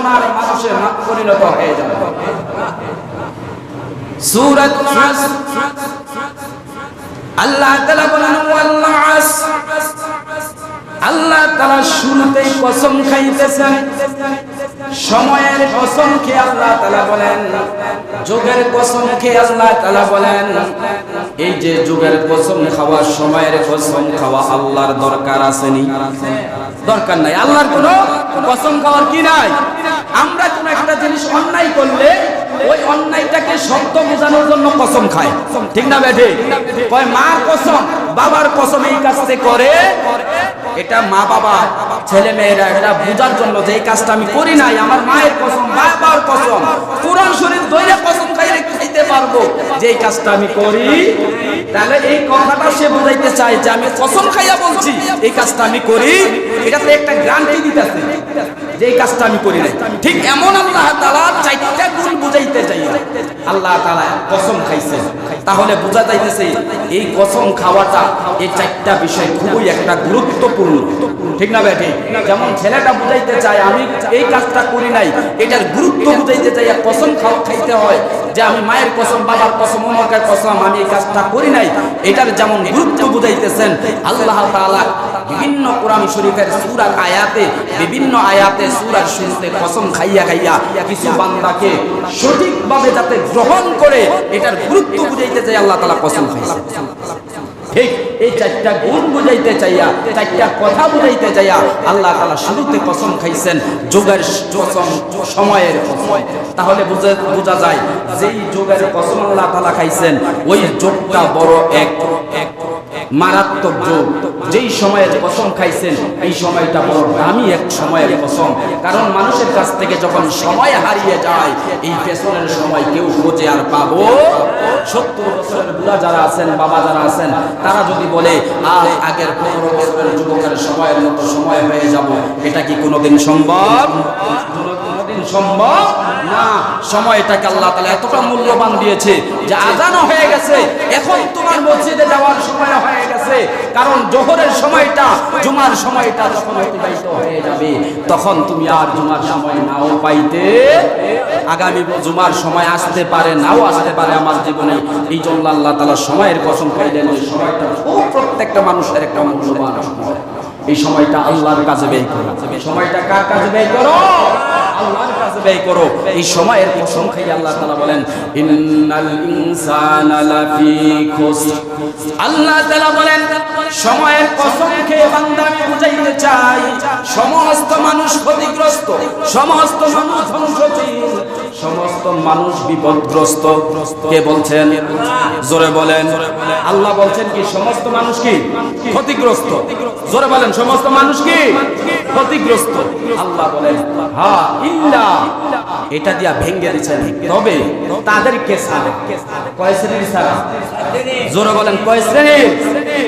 সোনার মানুষের পরিণত হয়ে যাবে। সূরা আসর আল্লাহ তাআলা বলেন ওয়াল আসর, আল্লাহ তাআলা শুরুতেই কসম খাইতেছেন, সময়ের কসম খেয়ে আল্লাহ তাআলা বলেন, যুগের কসম খেয়ে আল্লাহ তাআলা বলেন, এই যে যুগের কসম খাওয়া, সময়ের কসম খাওয়া আল্লাহর দরকার আসেনি? দরকার নাই। আল্লাহর কোনো কসম খাওয়ার কি নাই? আমরা কোন একটা জিনিস অন্যায় করলে ওই অন্যায়টাকে সত্য বোঝানোর জন্য কসম খায়, ঠিক না বেঠে? কয় মার কসম, বাবার কসম, এই কাজটা করে, এটা মা বাবা ছেলে মেয়েরা এটা বোঝার জন্য যে এই কাজটা আমি করি নাই, আমার মায়ের কসম, বাবার কসম, কোরআন শরীফ ধরে কসম খাইতে পারবো যে এই কাজটা আমি করি। তাহলে এই কথাটা সে বুঝাইতে চায় যে আমি কসম খাইয়া বলছি এই কাজটা আমি করি, এটাতে একটা গ্যারান্টি দিতেছে যে এই কাজটা আমি করি নাই। ঠিক এমন আল্লাহ তাআলা চারটা গুণ বুঝাইতে চাই। আল্লাহ তাআলা কসম খাইছে, তাহলে বোঝা যাইতেছে এই কসম খাওয়াটা, এই চারটা বিষয় খুবই একটা গুরুত্বপূর্ণ, ঠিক না ভাই? ঠিক যেমন ছেলেটা বুঝাইতে চায় আমি এই কাজটা করি নাই, এটার গুরুত্ব বুঝাইতে চাই, কসম খাইতে হয় যে আমি মায়ের কসম, বাবার কসম, অমুকের কসম, আমি এই কাজটা করি নাই, এটার যেমন গুরুত্ব বুঝাইতেছেন আল্লাহ তাআলা বিভিন্ন কোরআন শরীফের সূরার আয়াতে, বিভিন্ন আয়াতে সূরার শুরুতে কসম খাইয়া খাইয়া কিছু বান্দাকে সঠিকভাবে যাতে গ্রহণ করে এটার গুরুত্ব বুঝাইতে চাই আল্লাহ তাআলা কসম খাইছে। ঠিক এই চারটা গুণ বুঝাইতে চাইয়া, চারটা কথা বুঝাইতে চাইয়া আল্লাহ তাআলা শুরুতে কসম খাইছেন, যুগের কসম, সময়ের কসম। তাহলে বোঝা যায় যেই যুগের কসম আল্লাহ তাআলা খাইছেন ওই যুগটা বড় এক মারাত্মক যুগ। যেই সময়ের কসম খাইছেন এই সময়টা বড় দামি এক সময়ের কসম। কারণ মানুষের কাছ থেকে যখন সময় হারিয়ে যায়, এই পেছনের সময় কেউ খোঁজে আর পাবো। 70 বছরের বুড়া যারা আছেন, বাবা যারা আছেন, তারা যদি বলে আজ আগের 15 বছরের যুবকের সময়ের মতো সময় হয়ে যাব, এটা কি কোনোদিন সম্ভব? কোনোদিন সম্ভব না। সময়টাকে আল্লাহ তাআলা এতটা মূল্যবান দিয়েছে যে আজানও হয়ে গেছে, এখন তোমার মসজিদে যাওয়ার সময় হয়ে গেছে। কারণ জোহরের সময়টা, জুমার সময়টা যখন অতিবাহিত হয়ে যাবে, তখন তুমি আর জুমার সময় নাও পাইতে, আগামী জুমার সময় আসতে পারে, নাও আসতে পারে আমার জীবনে। এই জন্য আল্লাহ তাআলা সময়ের কসম খাইলেন যে সময়টা খুব প্রত্যেকটা মানুষের একটা মূল্যবান সময়। এই সময়টা আল্লাহর কাজে ব্যয় করো। সময়টা কার কাজে ব্যয় করো? আল্লাহর কাজে ব্যয় করো। এই সময়ের কসম খাইয়ে আল্লাহ তাআলা বলেন ইন্নাল ইনসানা লাফি খুসর। আল্লাহ তাআলা বলেন সময়ের কসম খেয়ে বান্দা আমি বুঝাইতে চাই সমস্ত মানুষ ক্ষতিগ্রস্ত, সমস্ত মানুষ ধ্বংসশীল, সমস্ত মানুষ বিপদগ্রস্ত। কে বলছেন? জোরে বলেন। আল্লাহ বলছেন কি সমস্ত মানুষ কি ক্ষতিগ্রস্ত? জোরে বলেন সমস্ত মানুষ কি ক্ষতিগ্রস্ত? আল্লাহ বলেন হ্যাঁ, ইল্লা, এটা দিয়া ভেঙে দিচ্ছেন, তবে তাদেরকে ছাড়া। কয় শ্রেণীর ছাড়া? জোরে বলেন কয় শ্রেণীর?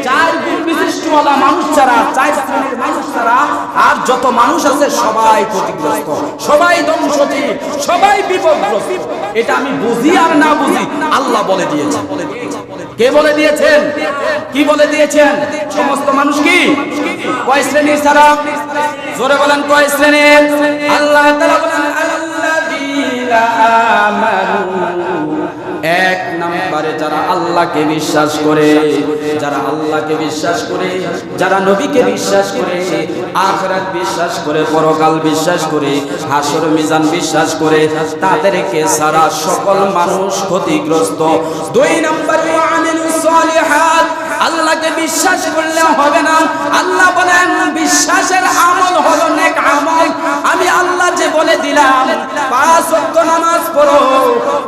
4 গুণ বিশিষ্টওয়ালা মানুষ ছাড়া, 4 শ্রেণীর মানুষ ছাড়া আর যত মানুষ আছে সবাই ক্ষতিগ্রস্ত, সবাই ধ্বংসশীল, সবাই বিপদগ্রস্ত। এটা আমি বুঝি আর না বুঝি আল্লাহ বলে দিয়েছেন। কে বলে দিয়েছেন? কি বলে দিয়েছেন? সমস্ত মানুষ কি কয় শ্রেণীর ছাড়া? জোরে বলেন কয় শ্রেণীর? আল্লাহ তাআলা বলেন আল্লাযীনা আমানু, 1 নম্বরে যারা আল্লাহকে বিশ্বাস করে, যারা আল্লাহকে বিশ্বাস করে, যারা নবীকে বিশ্বাস করে, আখিরাত বিশ্বাস করে, পরকাল বিশ্বাস করে, হাসর মিজান বিশ্বাস করে, তাদেরকে সারা সকল মানুষ ক্ষতিগ্রস্ত। 2 নম্বরে ওয়ামিলুস সালিহাত, আল্লাহকে বিশ্বাস করলে হবে না। আল্লাহ বলেন বিশ্বাসের আমল হলো নেক আমল। আমি আল্লাহ যে বলে দিলাম 5 ওয়াক্ত নামাজ পড়ো,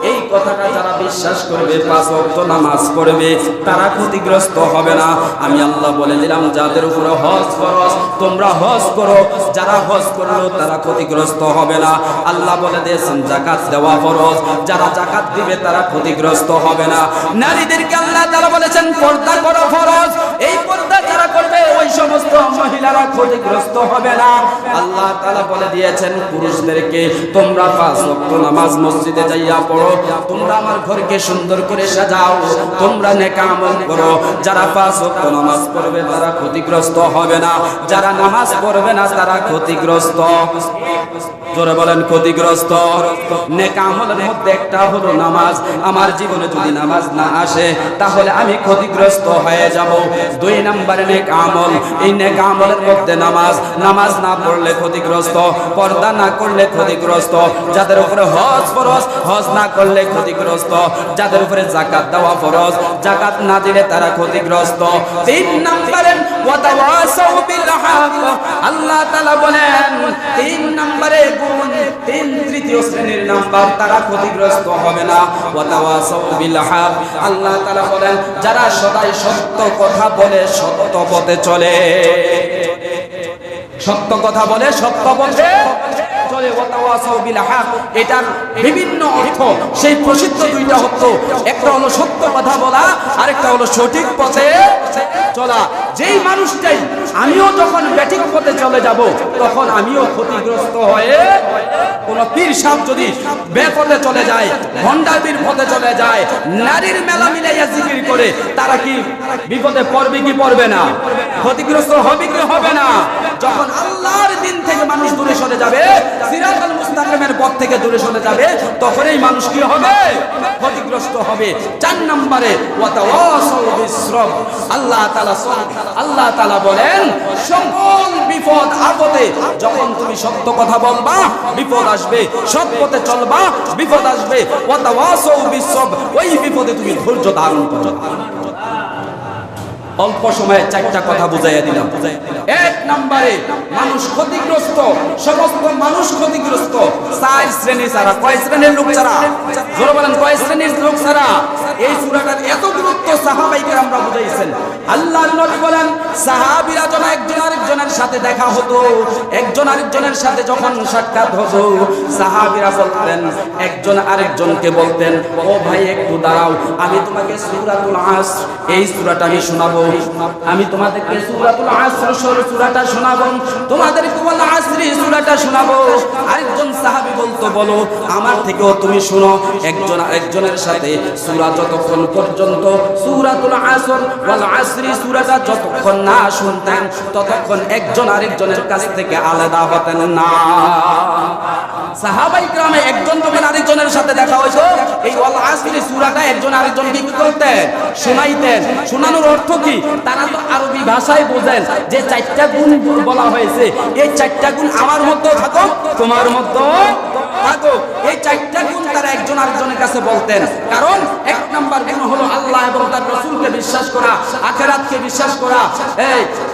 এই কথাটা যারা বিশ্বাস করবে, 5 ওয়াক্ত নামাজ পড়বে, তারা ক্ষতিগ্রস্ত হবে না। আমি আল্লাহ বলে দিলাম যাদের উপরে হজ ফরজ, তোমরা হজ করো, যারা হজ করলো তারা ক্ষতিগ্রস্ত হবে না। আল্লাহ বলে দিয়েছেন যাকাত দেওয়া ফরজ, যারা যাকাত দিবে তারা ক্ষতিগ্রস্ত হবে না। নারীদেরকে আল্লাহ তাআলা বলেছেন পর্দা করো ফরজ, এই পর্দা যারা করবে ওই সমস্ত মহিলারা ক্ষতিগ্রস্ত হবে না। আল্লাহ তাআলা বলে দিয়েছেন পুরুষদেরকে, তোমরা 5 ওয়াক্ত নামাজ মসজিদে যাইয়া পড়ো, তোমরা আমার ঘরকে সুন্দর করে সাজাও, তোমরা নেক আমল করো। যারা 5 ওয়াক্ত নামাজ পড়বে তারা ক্ষতিগ্রস্ত হবে না, যারা নামাজ পড়বে না তারা ক্ষতিগ্রস্ত। জোরে বলেন ক্ষতিগ্রস্ত। নেক আমলের মধ্যে একটা হলো নামাজ। আমার জীবনে যদি নামাজ না আসে তাহলে আমি ক্ষতিগ্রস্ত হয়ে যাব। 2 নম্বরে নেক আমল। এই নেক আমলের মধ্যে নামাজ, নামাজ না পড়লে ক্ষতিগ্রস্ত, পর্দা না করলে ক্ষতিগ্রস্ত, যাদের উপরে হজ ফরজ হজ না করলে ক্ষতিগ্রস্ত, যাদের উপরে যাকাত দেওয়া ফরজ যাকাত না দিলে তারা ক্ষতিগ্রস্ত। 3 নম্বরে ওয়াতাওয়াসাউ বিল হক। আল্লাহ তাআলা বলেন 3 নম্বরে গুণ, তৃতীয় শ্রেণীর নাম্বার, তারা ক্ষতিগ্রস্ত হবে না। ওয়াতাওয়াসাউ বিল হক। আল্লাহ তাআলা বলেন যারা সদাই সত্য কথা বলে সত্য পথে চলে, সত্য কথা বলে সত্য পথে চলে। ওয়াতাওয়াসাউ বিল হক, এটার বিভিন্ন অর্থ, সেই প্রসিদ্ধ 2টা অর্থ, একটা হলো সত্য কথা বলা, আরেকটা হলো সঠিক পথে চলা। যেই মানুষটাই আমিও যখন ব্যাঠিক পথে চলে যাব তখন আমিও ক্ষতিগ্রস্ত হয়ে, কোন পীর সাহেব যদি বেপথে চলে যায়, ভণ্ডামির পথে চলে যায়, নারীর মেলা মিলাইয়া জিকির করে, তারা কি বিপদে পড়বে কি পড়বে না? ক্ষতিগ্রস্ত হবে কি হবে না? যখন আল্লাহর দিন থেকে মানুষ দূরে সরে যাবে, সিরাতাল মুস্তাকিমের পথ থেকে দূরে সরে যাবে, তখন এই মানুষ কি হবে? ক্ষতিগ্রস্ত হবে। 4 নম্বরে ওয়াতাওয়াসাউ বিসসবর। আল্লাহ তাআলা বলেন সকল বিপদ আপদে যখন তুমি সত্য কথা বলবা বিপদ আসবে, সৎ পথে চলবা বিপদ আসবে। ওয়াতাওয়াসাউ বিসসবর, ওই বিপদে তুমি ধৈর্য ধারণ করো। অল্প সময়ে 4টা কথা বুঝাইয়া দিলাম। 1 নম্বরে মানুষ ক্ষতিগ্রস্ত, সমস্ত মানুষ ক্ষতিগ্রস্ত 4 শ্রেণী ছাড়া। কয় শ্রেণীর লোক ছাড়া? জোরে বলেন কয় শ্রেণীর লোক ছাড়া? এই সূরাটার এত গুরুত্ব সাহাবায়ে কেরামরা বুঝাইছেন। আল্লাহর নবী বলেন সাহাবীরা যখন একজন আরেকজনের সাথে দেখা হতো, একজন আরেকজনের সাথে যখন সাক্ষাৎ হতো, সাহাবীরা বলতেন, একজন আরেকজনকে বলতেন, ও ভাই একটু দাঁড়াও, আমি তোমাকে সূরাতুল আসর, এই সূরাটা আমি শোনাবো। আমি তোমাদেরকে সূরাতুল আসর সূরাটা শোনাবো, তোমাদেরকে ওয়াল আসরি সূরাটা শোনাবো। আরেকজন সাহাবী বলতো, বলো আমার থেকেও তুমি শোনো। একজন আরেকজনের সাথে সূরা যতক্ষণ পর্যন্ত সূরাতুল আসর ওয়াল আসরি সূরাটা যতক্ষণ না শুনতেন ততক্ষণ একজন আরেকজনের কাছ থেকে আলাদা হতেন না। সাহাবায়ে কেরামে একজন যখন আরেকজনের সাথে দেখা হইতো, এই ওয়াল আসরি সূরাটা একজন আরেকজনকে কি করতেন? শোনাইতেন। শোনানোর অর্থ কি? তারা তো আরবি ভাষায় বোঝেন যে 4টা গুণ বলা হয়েছে, এই 4টা গুণ আমার মধ্যে থাকো, তোমার মধ্যে থাকো। এই 4টা গুণ তারা একজন আরেকজনের কাছে বলতেন। কারণ 1 নাম্বার গুণ হলো আল্লাহ এবং তার রাসূলকে বিশ্বাস করা, আখিরাতকে বিশ্বাস করা,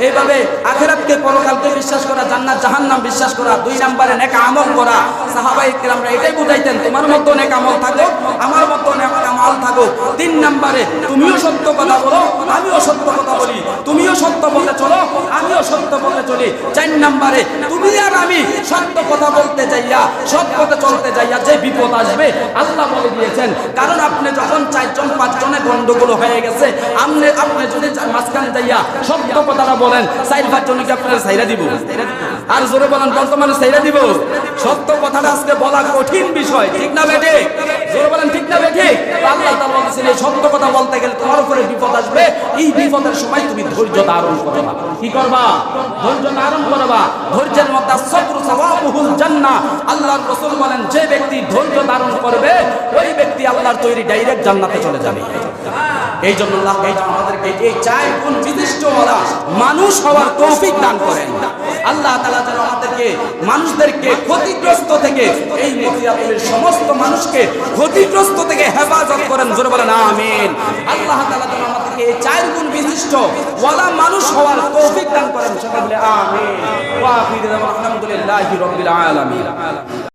এইভাবে আখিরাতকে, পরকালকে বিশ্বাস করা, জান্নাত জাহান্নাম বিশ্বাস করা। 2 নম্বরে নেক আমল করা। সাহাবায়ে কেরামরা এটাই বুঝাইতেন, তোমার মধ্যে নেক আমল থাকো, আমার মধ্যে নেক আমল থাকো। 3 নম্বরে তুমিও সত্য কথা বলো, আমিও সত্য কথা বলি, তুমিও সত্য পথে চলো, আমিও সত্য পথে চলি। 4 নম্বরে তুমি আর আমি সত্য কথা বলতে যাইয়া, সৎ পথে চলতে যাইয়া যে বিপদ আসবে আল্লাহ বলে দিয়েছেন। কারণ আপনি যখন 4 জন 5 জনে গন্ডগোল হয়ে গেছে, আপনি যদি মাঝখানে যাইয়া সত্য কথাটা বলেন, 4-5 জনকে আপনারা ছাইরা দিব। আর জোরে বলেন বর্তমানে ছাইরা দিব? সত্য কথাটা আজকে বলা কঠিন বিষয়, ঠিক না বেঠে? জোরে বলেন ঠিক না বেঠে? আল্লাহ তাআলা বলেছেন এই সত্য কথা বলতে গেলে তোমার উপরে বিপদ আসবে, এই বিপদের সময় তুমি ধৈর্য ধারণ করবা। কি করবা? ধৈর্য ধারণ করবা। ধৈর্যের মধ্যে সবরু সাওয়াবুল জান্নাহ। আল্লাহর রাসূল বলেন যে ব্যক্তি ধৈর্য ধারণ করবে ওই ব্যক্তি আল্লাহর তৈরি ডাইরেক্ট জান্নাতে চলে যাবে। এই জন্য আল্লাহ আমাদেরকে এই 4 গুণ বিশিষ্ট মানুষ হওয়ার তৌফিক দান করেন। আল্লাহ তাআলা যেন আমাদেরকে, মানুষদেরকে ক্ষতিগ্রস্ত থেকে, এই মদিনাতুলের সমস্ত মানুষকে ক্ষতিগ্রস্ত থেকে হেফাজত করেন। জোরে বলেন আমিন। আল্লাহ তাআলা যেন আমাদেরকে এই 4 গুণ বিশিষ্ট ওয়ালা মানুষ হওয়ার তৌফিক দান করেন। সকলে বলে আমিন। ওয়া আখিরু দাওয়ানা আলহামদুলিল্লাহি রাব্বিল আলামিন।